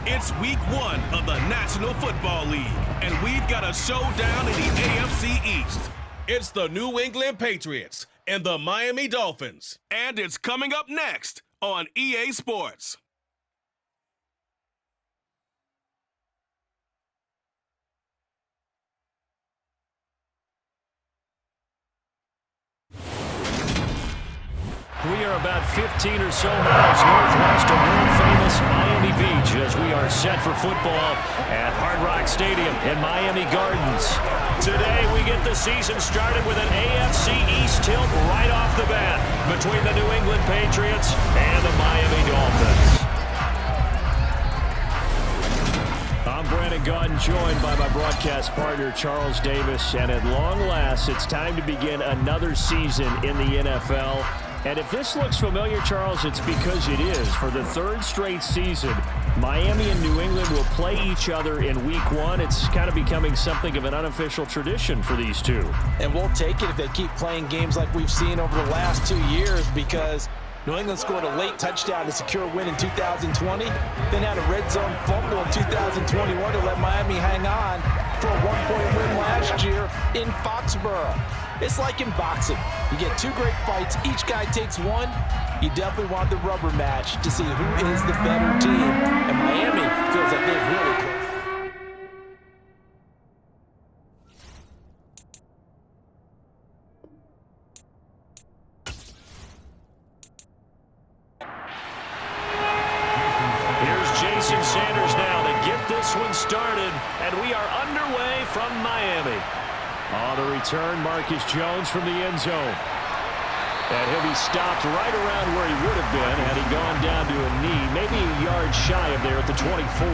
It's week 1 of the National Football League, and we've got a showdown in the AFC East. It's the New England Patriots and the Miami Dolphins, and it's coming up next on EA Sports. We are about 15 or so miles northwest of world-famous Miami Beach as we are set for football at Hard Rock Stadium in Miami Gardens. Today, we get the season started with an AFC East tilt right off the bat between the New England Patriots and the Miami Dolphins. I'm Brandon Gaudin, joined by my broadcast partner, Charles Davis. And at long last, it's time to begin another season in the NFL. And if this looks familiar, Charles, it's because it is. For the third straight season, Miami and New England will play each other in week 1. It's kind of becoming something of an unofficial tradition for these two. And we'll take it if they keep playing games like we've seen over the last 2 years, because New England scored a late touchdown to secure a win in 2020, then had a red zone fumble in 2021 to let Miami hang on for a one-point win last year in Foxborough. It's like in boxing. You get 2 great fights, each guy takes one. You definitely want the rubber match to see who is the better team. And Miami feels like they've really closed. Sanders now to get this one started, and we are underway from Miami. On the return, Marcus Jones from the end zone. And he'll be stopped right around where he would have been had he gone down to a knee, maybe a yard shy of there at the 24.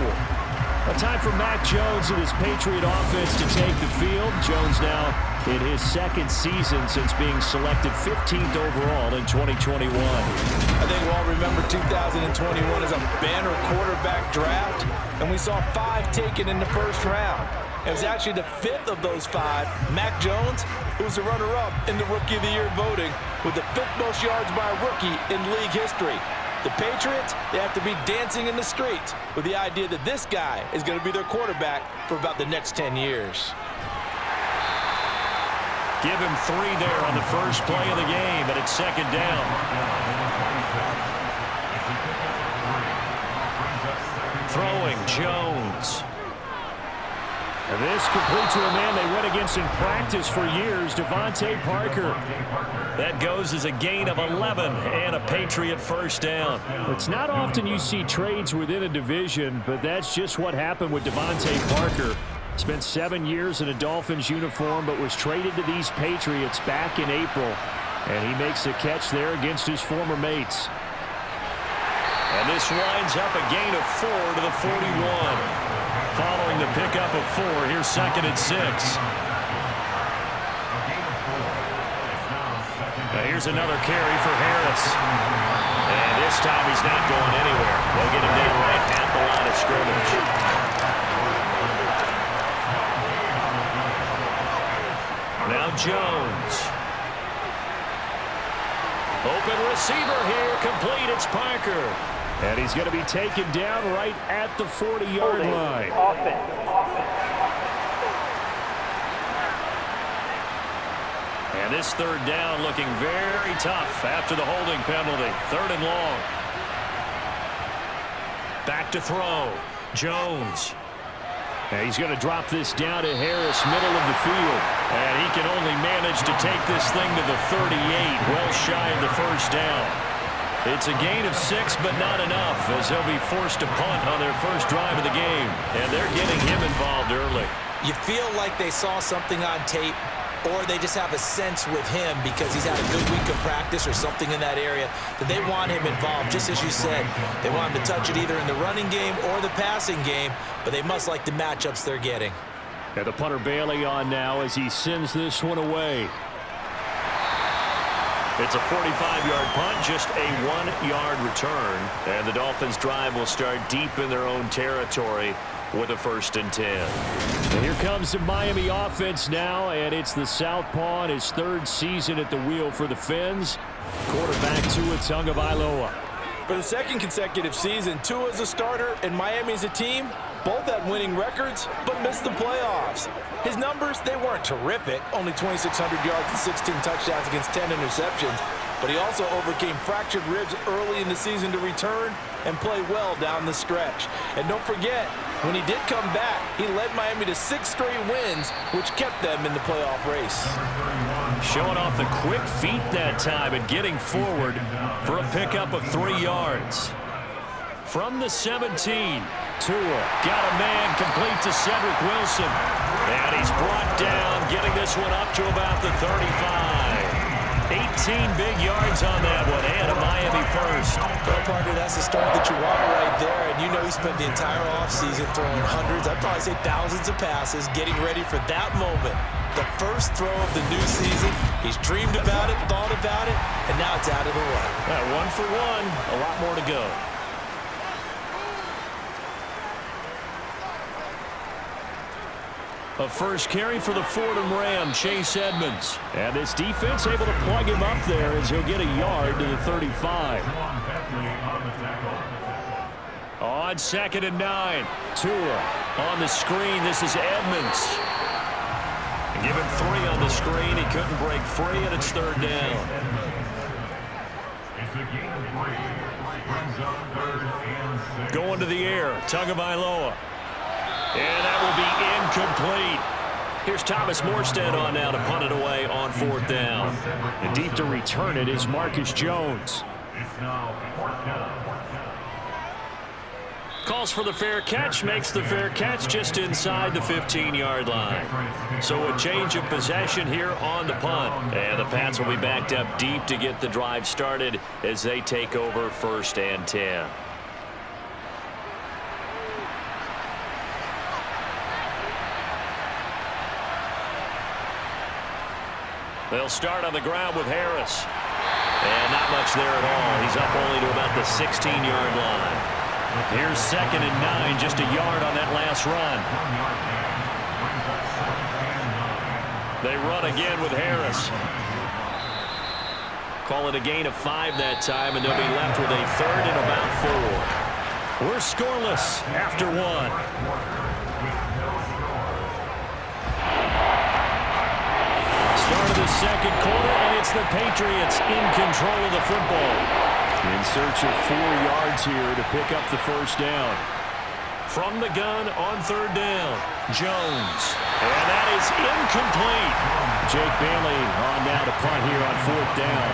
A time for Mac Jones and his Patriot offense to take the field. Jones now in his second season since being selected 15th overall in 2021. I think we'll all remember 2021 as a banner quarterback draft, and we saw 5 taken in the first round. It was actually the 5th of those 5, Mac Jones, who was the runner-up in the Rookie of the Year voting with the 5th most yards by a rookie in league history. The Patriots, they have to be dancing in the streets with the idea that this guy is going to be their quarterback for about the next 10 years. Give him 3 there on the first play of the game, and it's second down. Throwing Jones. And this complete to a man they went against in practice for years, Devontae Parker. That goes as a gain of 11 and a Patriot first down. It's not often you see trades within a division, but that's just what happened with Devontae Parker. Spent 7 years in a Dolphins uniform, but was traded to these Patriots back in April. And he makes a catch there against his former mates. And this winds up a gain of 4 to the 41. Following the pickup of 4, here's second and 6. Now here's another carry for Harris. And this time he's not going anywhere. They'll get him down right at the line of scrimmage. Now Jones. Open receiver here, complete, it's Parker. And he's going to be taken down right at the 40-yard line. And this third down looking very tough after the holding penalty. 3rd and long. Back to throw. Jones. And he's going to drop this down to Harris, middle of the field. And he can only manage to take this thing to the 38, well shy of the first down. It's a gain of 6, but not enough, as they'll be forced to punt on their first drive of the game. And they're getting him involved early. You feel like they saw something on tape, or they just have a sense with him because he's had a good week of practice or something in that area that they want him involved. Just as you said, they want him to touch it either in the running game or the passing game, but they must like the matchups they're getting. And the punter Bailey on now as he sends this one away. It's a 45-yard punt, just a 1-yard return. And the Dolphins' drive will start deep in their own territory with a 1st and 10. And here comes the Miami offense now, and it's the southpaw in his 3rd season at the wheel for the Fins. Quarterback Tua Tagovailoa. For the second consecutive season, Tua as a starter and Miami as a team both had winning records, but missed the playoffs. His numbers, they weren't terrific, only 2,600 yards and 16 touchdowns against 10 interceptions, but he also overcame fractured ribs early in the season to return and play well down the stretch. And don't forget, when he did come back, he led Miami to 6 straight wins, which kept them in the playoff race. Showing off the quick feet that time and getting forward for a pickup of 3 yards. From the 17, Tua got a man complete to Cedric Wilson. And he's brought down, getting this one up to about the 35. 18 big yards on that one, and a Miami first. Well, partner, that's the start that you want right there, and you know he spent the entire offseason throwing hundreds, I'd probably say thousands of passes, getting ready for that moment. The first throw of the new season. He's dreamed about it, thought about it, and now it's out of the way. 1 for 1, a lot more to go. A first carry for the Fordham Ram, Chase Edmonds. And this defense able to plug him up there as he'll get a yard to the 35. On 2nd and 9, Tua on the screen. This is Edmonds. Give him 3 on the screen. He couldn't break free, and it's 3rd down. Going to the air, Tagovailoa. And that will be incomplete. Here's Thomas Morstead on now to punt it away on 4th down. And deep to return it is Marcus Jones. Calls for the fair catch, makes the fair catch just inside the 15-yard line. So a change of possession here on the punt. And the Pats will be backed up deep to get the drive started as they take over 1st and 10. They'll start on the ground with Harris. And not much there at all. He's up only to about the 16-yard line. Here's 2nd and 9, just a yard on that last run. They run again with Harris. Call it a gain of 5 that time, and they'll be left with a 3rd and about 4. We're scoreless after 1. Start of the 2nd quarter, and it's the Patriots in control of the football. In search of 4 yards here to pick up the 1st down. From the gun on 3rd down, Jones. And that is incomplete. Jake Bailey on now to punt here on 4th down.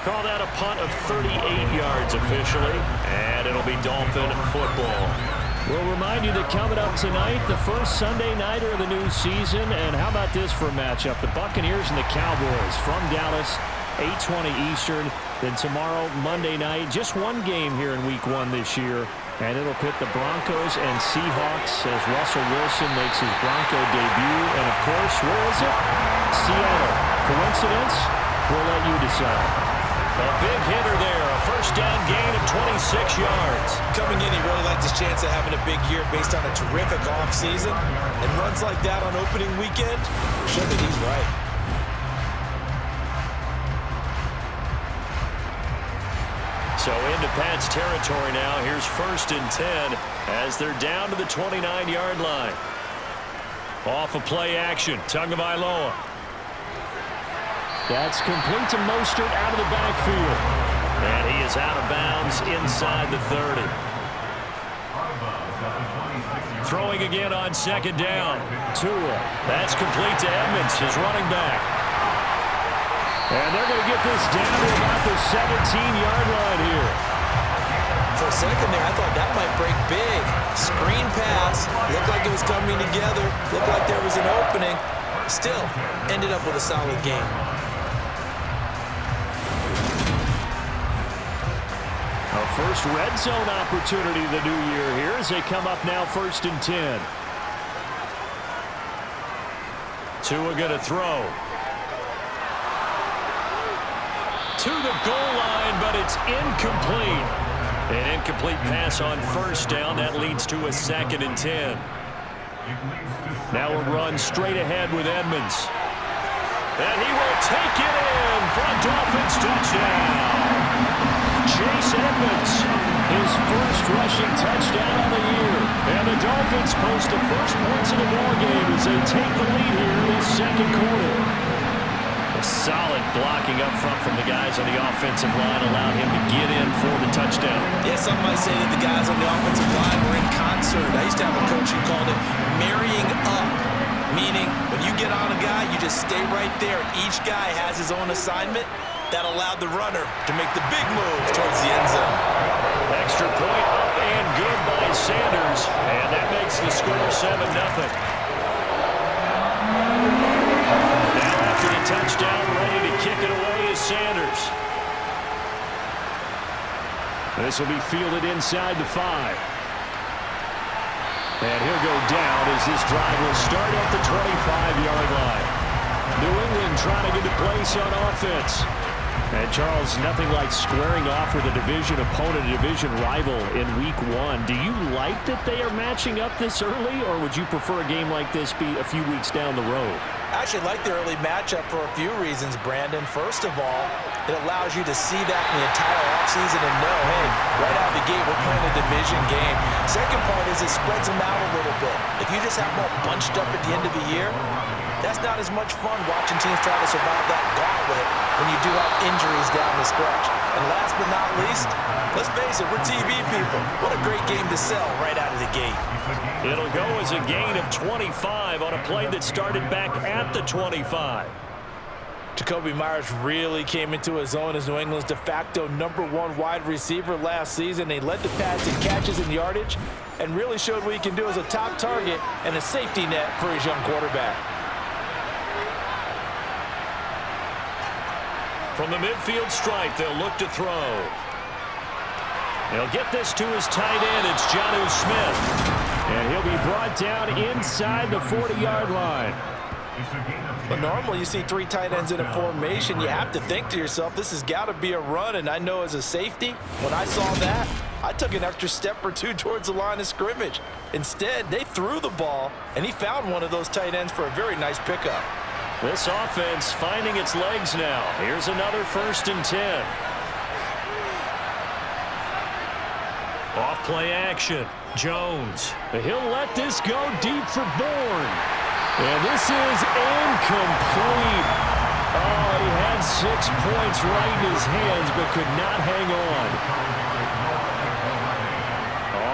Call that a punt of 38 yards officially, and it'll be Dolphin football. We'll remind you that coming up tonight, the first Sunday nighter of the new season, and how about this for a matchup? The Buccaneers and the Cowboys from Dallas, 8:20 Eastern. Then tomorrow, Monday night, just one game here in Week 1 this year, and it'll pit the Broncos and Seahawks as Russell Wilson makes his Bronco debut. And of course, where is it? Seattle. Coincidence? We'll let you decide. A big hitter there, a first down gain of 26 yards. Coming in, he really liked his chance of having a big year based on a terrific offseason. And runs like that on opening weekend show that he's right. So into Pats territory now. Here's 1st and 10 as they're down to the 29-yard line. Off of play action, Tagovailoa. That's complete to Mostert out of the backfield. And he is out of bounds inside the 30. Throwing again on 2nd down. Tua. That's complete to Edmonds, his running back. And they're going to get this down to about the 17-yard line here. For a second there, I thought that might break big. Screen pass. Looked like it was coming together. Looked like there was an opening. Still, ended up with a solid game. Our first red zone opportunity of the new year here as they come up now 1st and 10. Tua going to throw. To the goal line, but it's incomplete. An incomplete pass on 1st down. That leads to a 2nd and 10. Now a run straight ahead with Edmonds. And he will take it in for a Dolphins touchdown. Chase Edmonds, his first rushing touchdown of the year. And the Dolphins post the first points of the ballgame as they take the lead here in this second quarter. A solid blocking up front from the guys on the offensive line allowed him to get in for the touchdown. Yeah, some might say that the guys on the offensive line were in concert. I used to have a coach who called it marrying up, meaning when you get on a guy, you just stay right there. Each guy has his own assignment. That allowed the runner to make the big move towards the end zone. Extra point up and good by Sanders, and that makes the score 7-0. Now after the touchdown, ready to kick it away is Sanders. This will be fielded inside the 5. And he'll go down as this drive will start at the 25-yard line. New England trying to get a place on offense. And Charles, nothing like squaring off with a division opponent, a division rival in week 1. Do you like that they are matching up this early, or would you prefer a game like this be a few weeks down the road? I actually like the early matchup for a few reasons, Brandon. First of all, it allows you to see that in the entire offseason and know, hey, right out of the gate, we're playing a division game. Second part is it spreads them out a little bit. If you just have them all bunched up at the end of the year, that's not as much fun watching teams try to survive that gauntlet when you do have injuries down the stretch. And last but not least, let's face it, we're TV people. What a great game to sell right out of the gate. It'll go as a gain of 25 on a play that started back at the 25. Jacoby Myers really came into his own as New England's de facto #1 wide receiver last season. He led the pass in catches and yardage and really showed what he can do as a top target and a safety net for his young quarterback. From the midfield stripe, they'll look to throw. He'll get this to his tight end. It's Jonnu Smith. And he'll be brought down inside the 40-yard line. But normally you see 3 tight ends in a formation. You have to think to yourself, this has got to be a run. And I know as a safety, when I saw that, I took an extra step or 2 towards the line of scrimmage. Instead, they threw the ball, and he found one of those tight ends for a very nice pickup. This offense finding its legs now. Here's another 1st and 10. Off play action. Jones. He'll let this go deep for Bourne. And this is incomplete. Oh, he had 6 points right in his hands, but could not hang on.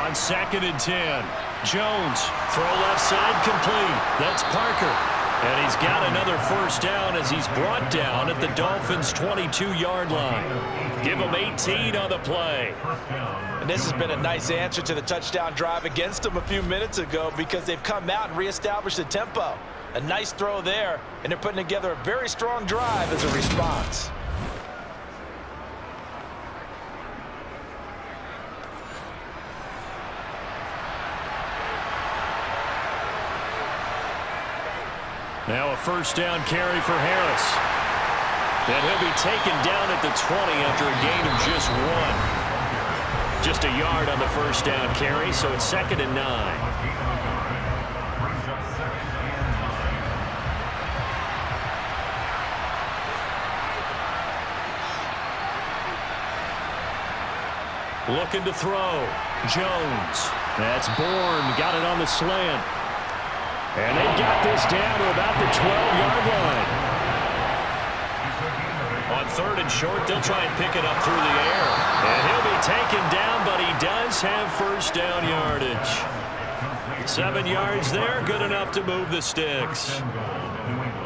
On 2nd and 10. Jones. Throw left side complete. That's Parker. And he's got another 1st down as he's brought down at the Dolphins' 22-yard line. Give him 18 on the play. And this has been a nice answer to the touchdown drive against them a few minutes ago because they've come out and reestablished the tempo. A nice throw there, and they're putting together a very strong drive as a response. Now a 1st down carry for Harris. And he'll be taken down at the 20 after a gain of just 1. Just a yard on the 1st down carry, so it's 2nd and 9. Looking to throw. Jones. That's Bourne. Got it on the slant. And they've got this down to about the 12-yard line. On 3rd and short, they'll try and pick it up through the air. And he'll be taken down, but he does have 1st down yardage. 7 yards there, good enough to move the sticks.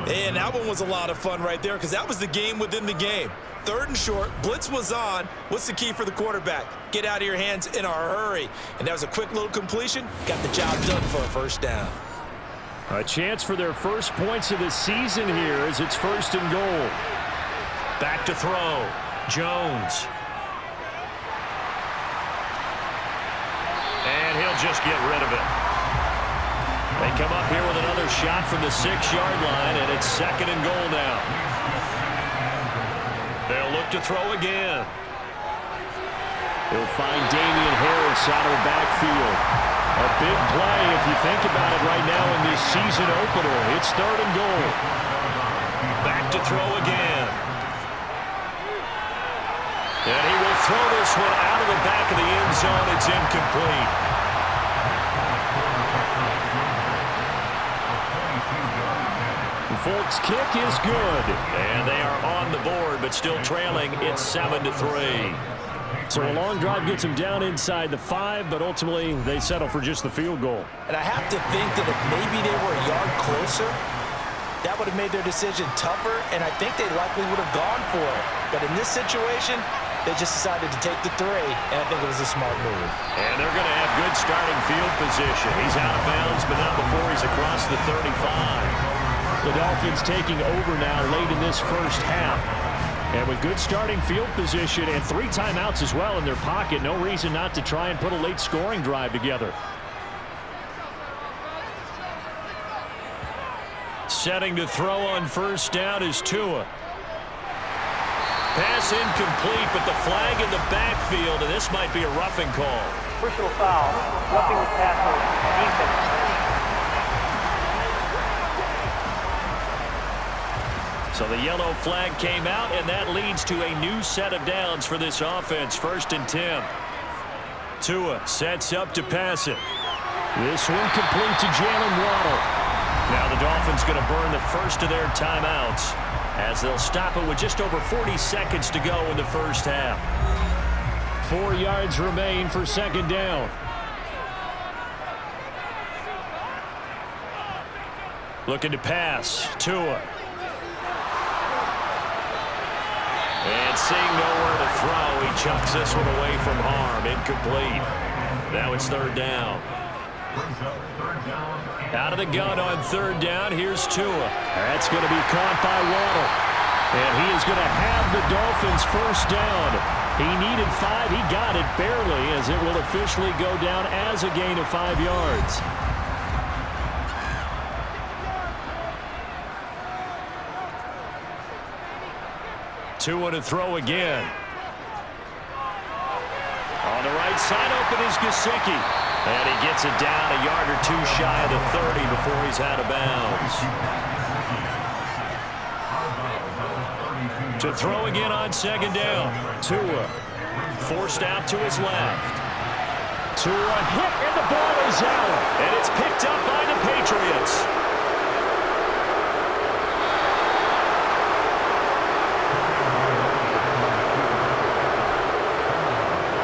And that one was a lot of fun right there because that was the game within the game. 3rd and short, blitz was on. What's the key for the quarterback? Get out of your hands in a hurry. And that was a quick little completion. Got the job done for a 1st down. A chance for their 1st points of the season here as it's 1st and goal. Back to throw. Jones. And he'll just get rid of it. They come up here with another shot from the 6-yard line, and it's 2nd and goal now. They'll look to throw again. He'll find Damian Harris out of the backfield. A big play if you think about it right now in this season opener. It's 3rd and goal. Back to throw again. And he will throw this one out of the back of the end zone. It's incomplete. Folks' kick is good. And they are on the board, but still trailing. It's 7-3. So a long drive gets them down inside the 5, but ultimately they settle for just the field goal. And I have to think that if maybe they were a yard closer, that would have made their decision tougher, and I think they likely would have gone for it. But in this situation, they just decided to take the 3, and I think it was a smart move. And they're going to have good starting field position. He's out of bounds, but not before he's across the 35. The Dolphins taking over now late in this first half. And with good starting field position and 3 timeouts as well in their pocket, no reason not to try and put a late scoring drive together. Setting to throw on first down is Tua. Pass incomplete, but the flag in the backfield, and this might be a roughing call. Personal foul, roughing the passer, defense. So the yellow flag came out, and that leads to a new set of downs for this offense. 1st and 10. Tua sets up to pass it. This one complete to Jalen Waddle. Now the Dolphins going to burn the first of their timeouts as they'll stop it with just over 40 seconds to go in the first half. 4 yards remain for 2nd down. Looking to pass. Tua. And seeing nowhere to throw, he chucks this one away from harm. Incomplete. Now it's 3rd down. Out of the gun on 3rd down. Here's Tua. That's going to be caught by Waddle. And he is going to have the Dolphins first down. He needed 5. He got it barely, as it will officially go down as a gain of 5 yards. Tua to throw again. On the right side open is Gesicki. And he gets it down a yard or 2 shy of the 30 before he's out of bounds. To throw again on 2nd down. Tua forced out to his left. Tua hit and the ball is out. And it's picked up by the Patriots.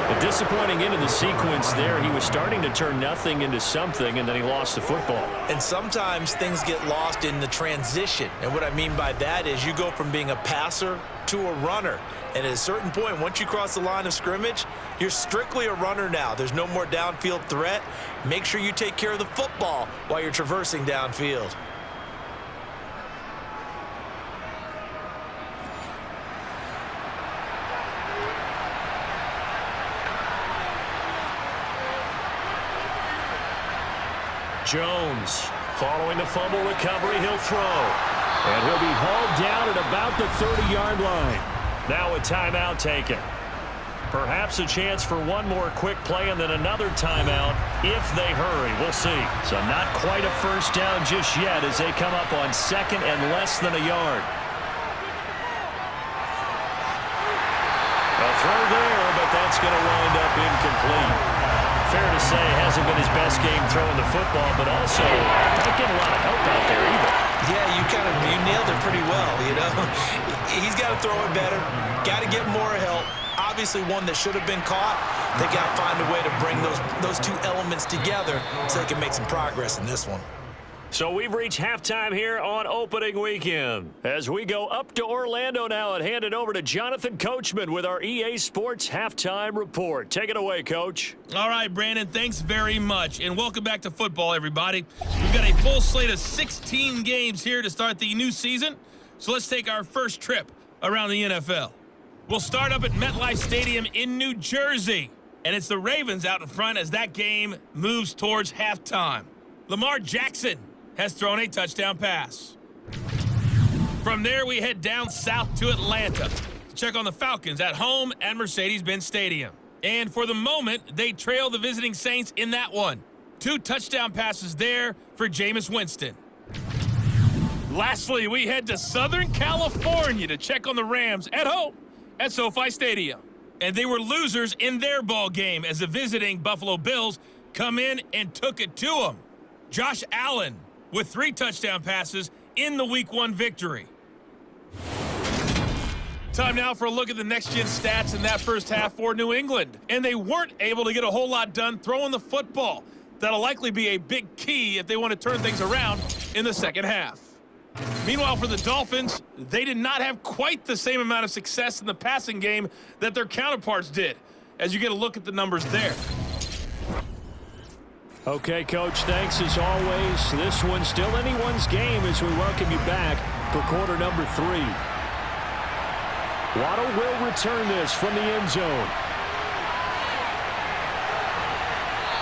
A disappointing end of the sequence there. He was starting to turn nothing into something, and then he lost the football. And sometimes things get lost in the transition. And what I mean by that is you go from being a passer to a runner. And at a certain point, once you cross the line of scrimmage, you're strictly a runner now. There's no more downfield threat. Make sure you take care of the football while you're traversing downfield. Jones, following the fumble recovery, he'll throw. And he'll be hauled down at about the 30-yard line. Now a timeout taken. Perhaps a chance for one more quick play and then another timeout if they hurry. We'll see. So not quite a first down just yet as they come up on 2nd and less than a yard. A throw there, but that's going to wind up incomplete. Fair to say, hasn't been his best game throwing the football, but also not getting a lot of help out there either. Yeah, you nailed it pretty well, you know. He's got to throw it better, got to get more help. Obviously one that should have been caught. They got to find a way to bring those 2 elements together so they can make some progress in this one. So we've reached halftime here on opening weekend. As we go up to Orlando now and hand it over to Jonathan Coachman with our EA Sports Halftime Report. Take it away, Coach. All right, Brandon, thanks very much. And welcome back to football, everybody. We've got a full slate of 16 games here to start the new season. So let's take our first trip around the NFL. We'll start up at MetLife Stadium in New Jersey. And it's the Ravens out in front as that game moves towards halftime. Lamar Jackson has thrown a touchdown pass. From there, we head down south to Atlanta to check on the Falcons at home at Mercedes-Benz Stadium. And for the moment, they trail the visiting Saints in that one. 2 touchdown passes there for Jameis Winston. Lastly, we head to Southern California to check on the Rams at home at SoFi Stadium. And they were losers in their ball game as the visiting Buffalo Bills come in and took it to them. Josh Allen with 3 touchdown passes in the Week 1 victory. Time now for a look at the next-gen stats in that first half for New England. And they weren't able to get a whole lot done throwing the football. That'll likely be a big key if they want to turn things around in the second half. Meanwhile, for the Dolphins, they did not have quite the same amount of success in the passing game that their counterparts did, as you get a look at the numbers there. Okay, Coach, thanks as always. This one's still anyone's game as we welcome you back for quarter number 3. Waddle will return this from the end zone.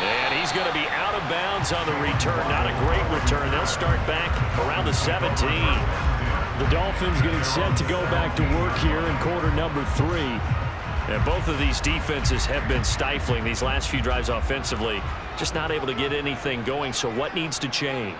And he's going to be out of bounds on the return. Not a great return. They'll start back around the 17. The Dolphins getting set to go back to work here in quarter number 3. And both of these defenses have been stifling these last few drives offensively. Just not able to get anything going. So what needs to change?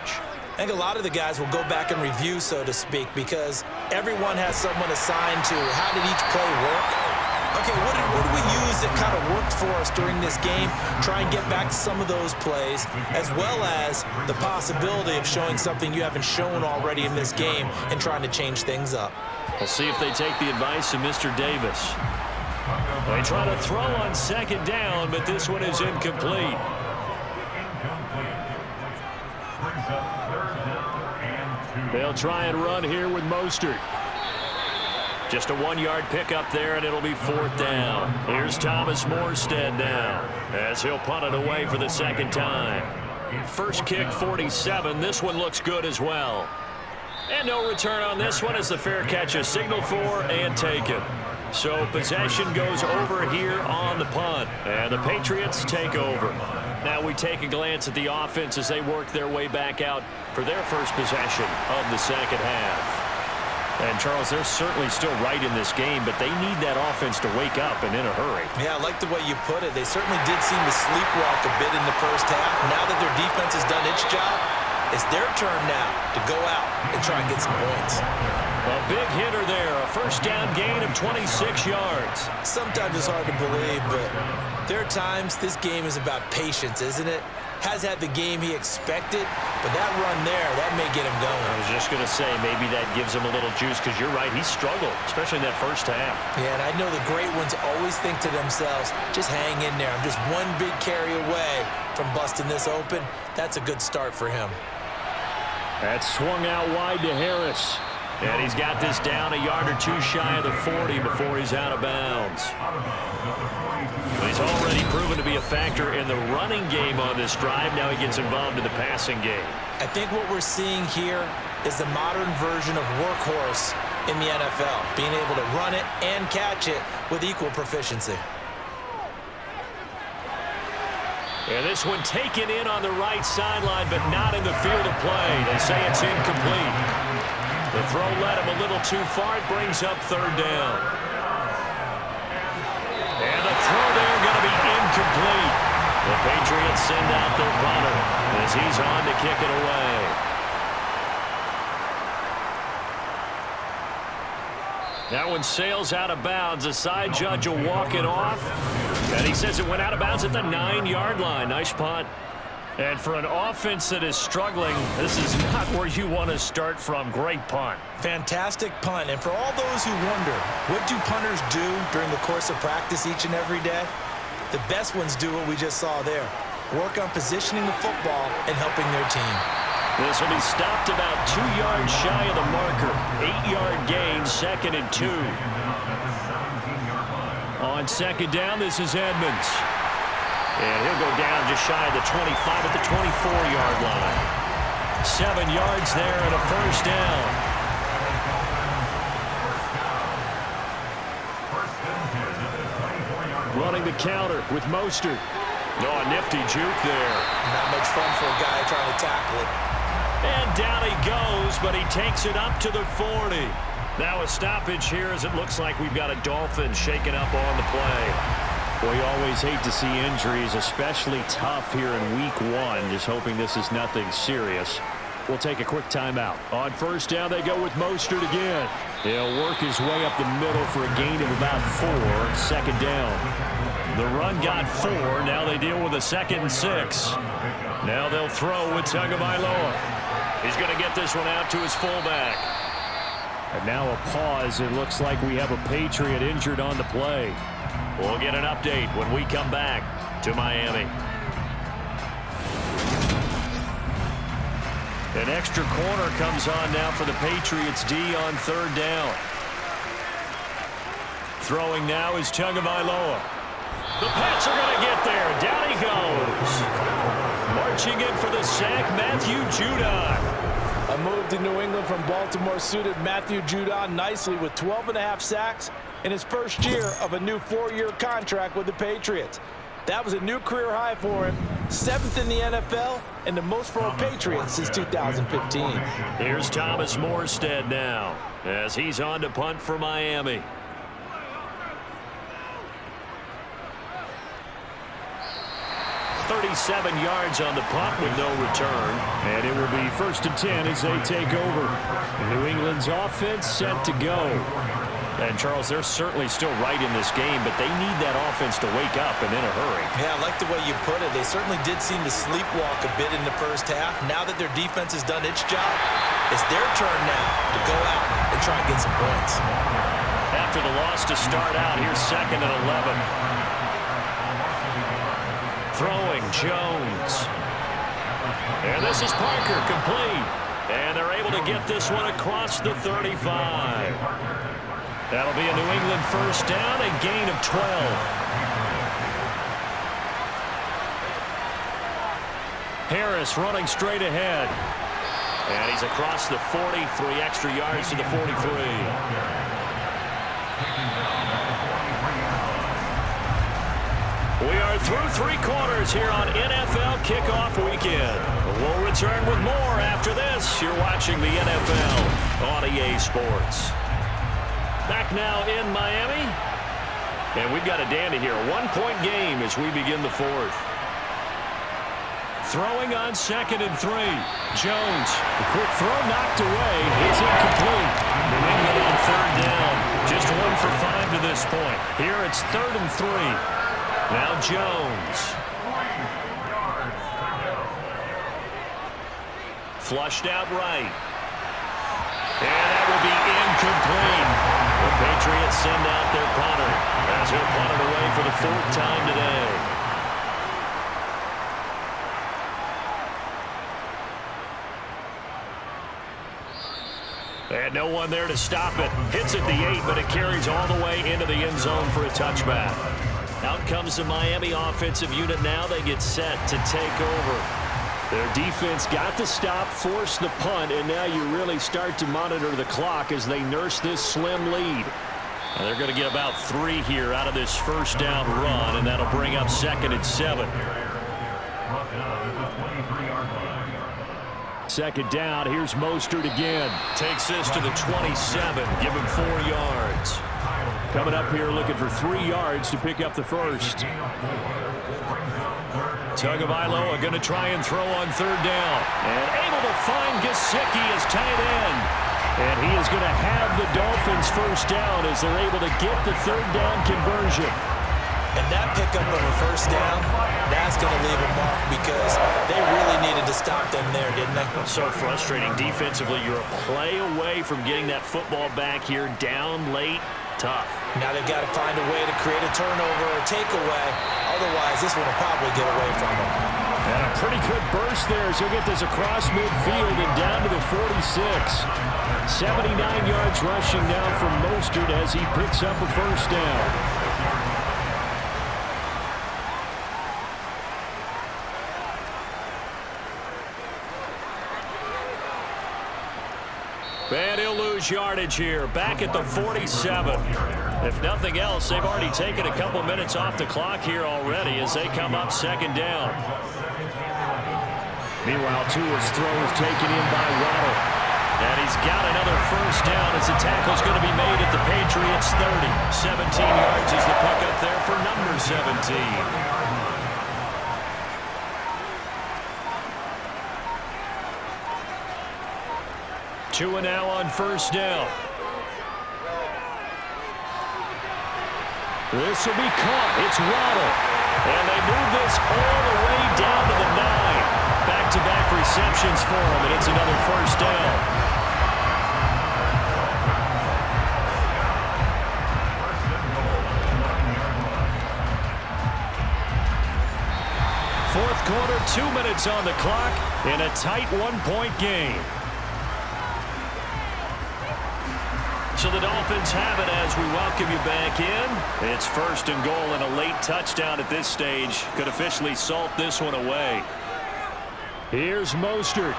I think a lot of the guys will go back and review, so to speak, because everyone has someone assigned to how did each play work. Okay, what did we use that kind of worked for us during this game? Try and get back to some of those plays, as well as the possibility of showing something you haven't shown already in this game and trying to change things up. We'll see if they take the advice of Mr. Davis. They try to throw on second down, but this one is incomplete. They'll try and run here with Mostert. Just a 1-yard pickup there, and it'll be 4th down. Here's Thomas Morstead now, as he'll punt it away for the second time. First kick, 47. This one looks good as well. And no return on this one as the fair catch is signaled for and taken. So possession goes over here on the punt, and the Patriots take over. Now we take a glance at the offense as they work their way back out for their first possession of the second half. And, Charles, they're certainly still right in this game, but they need that offense to wake up and in a hurry. Yeah, I like the way you put it. They certainly did seem to sleepwalk a bit in the first half. Now that their defense has done its job, it's their turn now to go out and try and get some points. A big hitter there, a first down gain of 26 yards. Sometimes it's hard to believe, but there are times this game is about patience, isn't it? Has had the game he expected, but that run there, that may get him going. I was just going to say, maybe that gives him a little juice, because you're right, he struggled, especially in that first half. Yeah, and I know the great ones always think to themselves, just hang in there. I'm just one big carry away from busting this open. That's a good start for him. That's swung out wide to Harris. And he's got this down a yard or 2 shy of the 40 before he's out of bounds. He's already proven to be a factor in the running game on this drive. Now he gets involved in the passing game. I think what we're seeing here is the modern version of workhorse in the NFL, being able to run it and catch it with equal proficiency. And this one taken in on the right sideline, but not in the field of play. They say it's incomplete. The throw led him a little too far. It brings up 3rd down. And the throw there going to be incomplete. The Patriots send out their punter as he's on to kick it away. That one sails out of bounds. The side judge will walk it off. And he says it went out of bounds at the 9-yard line. Nice punt. And for an offense that is struggling, this is not where you want to start from. Great punt. Fantastic punt. And for all those who wonder, what do punters do during the course of practice each and every day? The best ones do what we just saw there. Work on positioning the football and helping their team. This will be stopped about 2 yards shy of the marker. 8-yard gain, 2nd and 2. On second down, this is Edmonds. And he'll go down just shy of the 25 at the 24-yard line. 7 yards there and a first down. Running the counter with Mostert. No, a nifty juke there. Not much fun for a guy trying to tackle it. And down he goes, but he takes it up to the 40. Now a stoppage here as it looks like we've got a Dolphin shaken up on the play. We always hate to see injuries, especially tough here in week 1. Just hoping this is nothing serious. We'll take a quick timeout. On first down, they go with Mostert again. He'll work his way up the middle for a gain of about 4. Second down. The run got 4. Now they deal with a 2nd and 6. Now they'll throw with Tagovailoa. He's going to get this one out to his fullback. And now a pause. It looks like we have a Patriot injured on the play. We'll get an update when we come back to Miami. An extra corner comes on now for the Patriots D on 3rd down. Throwing now is Tagovailoa. The Pats are going to get there. Down he goes. Marching in for the sack, Matthew Judon. A move to New England from Baltimore suited Matthew Judon nicely with 12.5 sacks in his first year of a new 4-year contract with the Patriots. That was a new career high for him, 7th in the NFL, and the most for a Patriot since 2015. Here's Thomas Morstead now, as he's on to punt for Miami. "37 yards on the punt with no return. And it will be 1st and 10 as they take over. New England's offense set to go. And, Charles, they're certainly still right in this game, but they need that offense to wake up and in a hurry. Yeah, I like the way you put it. They certainly did seem to sleepwalk a bit in the first half. Now that their defense has done its job, it's their turn now to go out and try and get some points. After the loss to start out, here's 2nd and 11. Throwing Jones. And this is Parker, complete. And they're able to get this one across the 35. That'll be a New England 1st down, a gain of 12. Harris running straight ahead. And he's across the 40, 3 extra yards to the 43. We are through 3 quarters here on NFL Kickoff Weekend. We'll return with more after this. You're watching the NFL on EA Sports. Back now in Miami. And we've got a dandy here. A 1-point game as we begin the 4th. Throwing on 2nd and 3. Jones. The quick throw knocked away. It's incomplete. New England on 3rd down. Just 1 for 5 to this point. Here it's 3rd and 3. Now Jones. Flushed out right. And that will be incomplete. The Patriots send out their punter as he'll punt it away for the 4th time today. And no one there to stop it. Hits at the 8, but it carries all the way into the end zone for a touchback. Out comes the Miami offensive unit now. They get set to take over. Their defense got the stop, forced the punt, and now you really start to monitor the clock as they nurse this slim lead. And they're going to get about 3 here out of this 1st down run, and that'll bring up 2nd and 7. 2nd down, here's Mostert again. Takes this to the 27, give him 4 yards. Coming up here looking for 3 yards to pick up the 1st. Tagovailoa going to try and throw on 3rd down. And able to find Gesicki as tight end. And he is going to have the Dolphins 1st down as they're able to get the 3rd down conversion. And that pickup of a 1st down, that's going to leave a mark because they really needed to stop them there, didn't they? So frustrating. Defensively, you're a play away from getting that football back here down late. Tough. Now they've got to find a way to create a turnover or a takeaway. Otherwise, this one will probably get away from them. And a pretty good burst there as he'll get this across midfield and down to the 46. 79 yards rushing now from Mostert as he picks up a 1st down. And he'll lose yardage here, back at the 47. If nothing else, they've already taken a couple minutes off the clock here already as they come up 2nd down. Meanwhile, Tua's throw is taken in by Waddle. And he's got another first down as the tackle's going to be made at the Patriots 30. 17 yards is the pickup there for number 17. Two and now on first down. This will be caught. It's Waddle. And they move this all the way down to the 9. Back-to-back receptions for him, and it's another first down. Fourth quarter, 2 minutes on the clock in a tight one-point game. So the Dolphins have it as we welcome you back in. It's first and goal, and a late touchdown at this stage could officially salt this one away. Here's Mostert.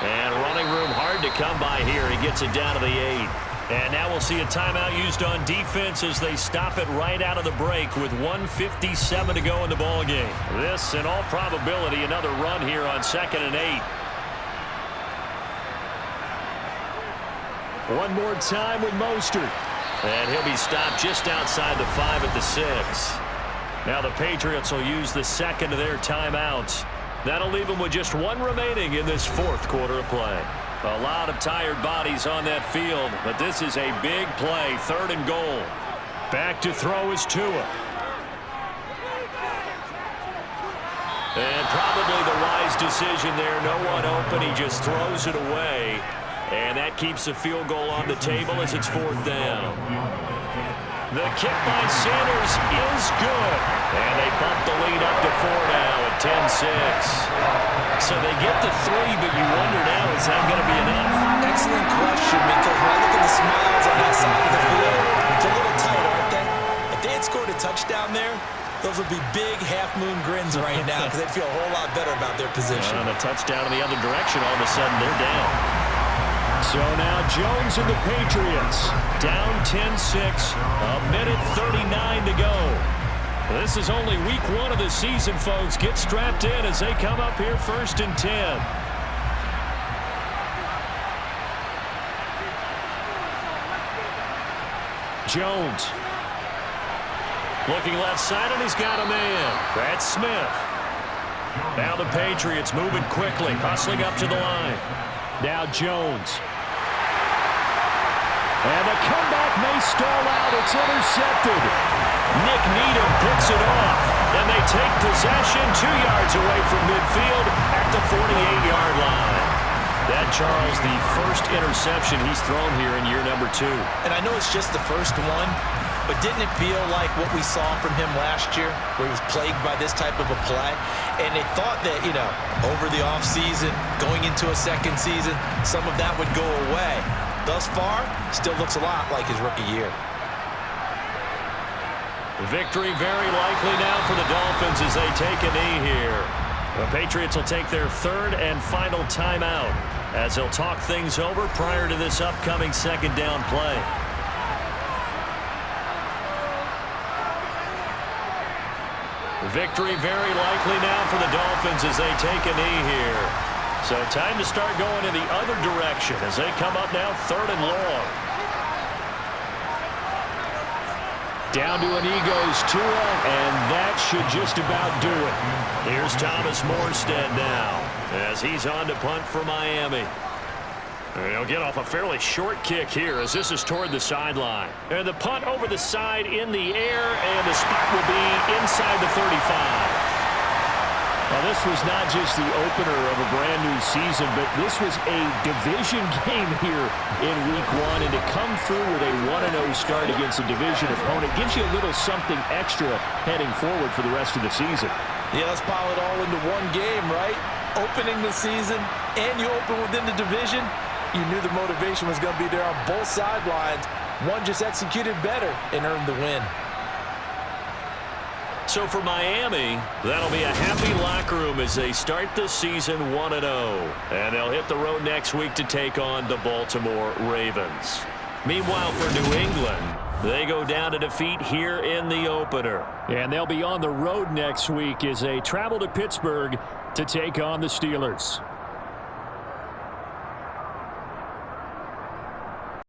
And running room hard to come by here. He gets it down to the 8. And now we'll see a timeout used on defense as they stop it right out of the break with 1:57 to go in the ballgame. This, in all probability, another run here on 2nd and 8. One more time with Mostert. And he'll be stopped just outside the 5 at the 6. Now the Patriots will use the second of their timeouts. That'll leave them with just one remaining in this fourth quarter of play. A lot of tired bodies on that field, but this is a big play, 3rd and goal. Back to throw is Tua. And probably the wise decision there. No one open. He just throws it away. And that keeps the field goal on the table as it's 4th down. The kick by Sanders is good. And they bump the lead up to 4 now at 10-6. So they get the 3, but you wonder now, is that going to be enough? Excellent question, because when I look at the smiles on that side of the field, it's a little tight, aren't they? If they had scored a touchdown there, those would be big half-moon grins right now because they'd feel a whole lot better about their position. And a touchdown in the other direction, all of a sudden they're down. So now Jones and the Patriots down 10-6, a minute 39 to go. This is only week 1 of the season, folks. Get strapped in as they come up here 1st and 10. Jones. Looking left side, and he's got a man. That's Smith. Now the Patriots moving quickly, hustling up to the line. Now Jones. And the comeback may stall out. It's intercepted. Nick Needham picks it off. And they take possession 2 yards away from midfield at the 48-yard line. That, Charles, the first interception he's thrown here in year number 2. And I know it's just the first one, but didn't it feel like what we saw from him last year, where he was plagued by this type of a play? And they thought that, over the offseason, going into a second season, some of that would go away. Thus far, still looks a lot like his rookie year. Victory very likely now for the Dolphins as they take a knee here. The Patriots will take their 3rd and final timeout as they'll talk things over prior to this upcoming 2nd down play. Victory very likely now for the Dolphins as they take a knee here. So time to start going in the other direction as they come up now 3rd and long. Down to a knee goes Tua, and that should just about do it. Here's Thomas Morstead now as he's on to punt for Miami. And he'll get off a fairly short kick here as this is toward the sideline. And the punt over the side in the air, and the spot will be inside the 35. Now, this was not just the opener of a brand-new season, but this was a division game here in Week 1. And to come through with a 1-0 start against a division opponent gives you a little something extra heading forward for the rest of the season. Yeah, let's pile it all into one game, right? Opening the season, and you open within the division. You knew the motivation was going to be there on both sidelines. One just executed better and earned the win. So for Miami, that'll be a happy locker room as they start the season 1-0. And they'll hit the road next week to take on the Baltimore Ravens. Meanwhile, for New England, they go down to defeat here in the opener. And they'll be on the road next week as they travel to Pittsburgh to take on the Steelers.